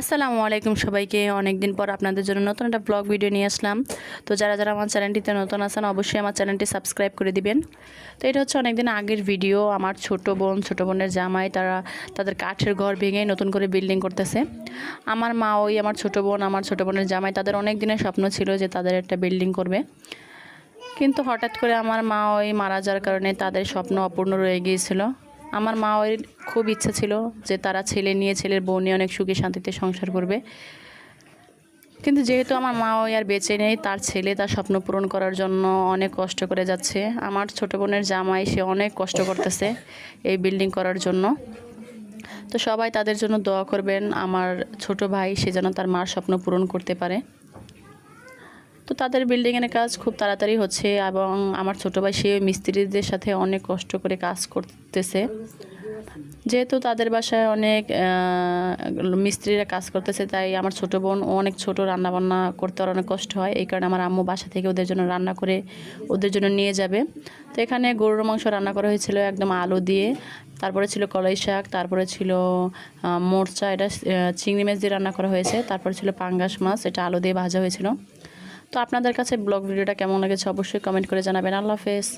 আসসালামু আলাইকুম সবাইকে। অনেক দিন পর আপনাদের জন্য নতুন একটা ব্লগ ভিডিও নিয়ে আসলাম। তো যারা যারা আমার চ্যানেলটিতে নতুন আছেন অবশ্যই আমার চ্যানেলটি সাবস্ক্রাইব করে দিবেন। তো এটা হচ্ছে অনেক দিন আগের ভিডিও। আমার ছোট বোনের জামাই তাদের কাঠের ঘর ভেঙে নতুন করে বিল্ডিং করতেছে। আমার মা আমার ছোট বোনের জামাই তাদের অনেক দিনের স্বপ্ন ছিল যে তাদের একটা বিল্ডিং করবে, কিন্তু হঠাৎ করে আমার মা মারা যাওয়ার কারণে তাদের স্বপ্ন অপূর্ণ রয়ে গিয়েছিল। আমার মা খুব ইচ্ছা ছিল যে তারা ছেলের বউ নিয়ে অনেক সুখে শান্তিতে সংসার করবে, কিন্তু যেহেতু আমার মা আর বেঁচে নেই, তার ছেলে তার স্বপ্ন পূরণ করার জন্য অনেক কষ্ট করে যাচ্ছে। আমার ছোট বোনের জামাই সে অনেক কষ্ট করতেছে এই বিল্ডিং করার জন্য। তো সবাই তাদের জন্য দোয়া করবেন, আমার ছোট ভাই সে যেন তার মার স্বপ্ন পূরণ করতে পারে। তো তাদের বিল্ডিংয়ের কাজ খুব তাড়াতাড়ি হচ্ছে এবং আমার ছোটো ভাই সে মিস্ত্রিদের সাথে অনেক কষ্ট করে কাজ করতেছে। যেহেতু তাদের বাসায় অনেক মিস্ত্রিরা কাজ করতেছে, তাই আমার ছোটো বোন অনেক ছোট, রান্নাবান্না করতে অনেক কষ্ট হয়। এই কারণে আমার আম্মু বাসা থেকে ওদের জন্য রান্না করে ওদের জন্য নিয়ে যাবে। তো এখানে গরুর মাংস রান্না করা হয়েছিল একদম আলু দিয়ে, তারপরে ছিল কলাই শাক, তারপরে ছিল মোরচা, এটা চিংড়ি মাছ দিয়ে রান্না করা হয়েছে, তারপরে ছিল পাঙ্গাস মাছ, এটা আলু দিয়ে ভাজা হয়েছিল। তো আপনাদের কাছে ব্লগ ভিডিওটা কেমন লেগেছে অবশ্যই কমেন্ট করে জানাবেন। আল্লাহ হাফেজ।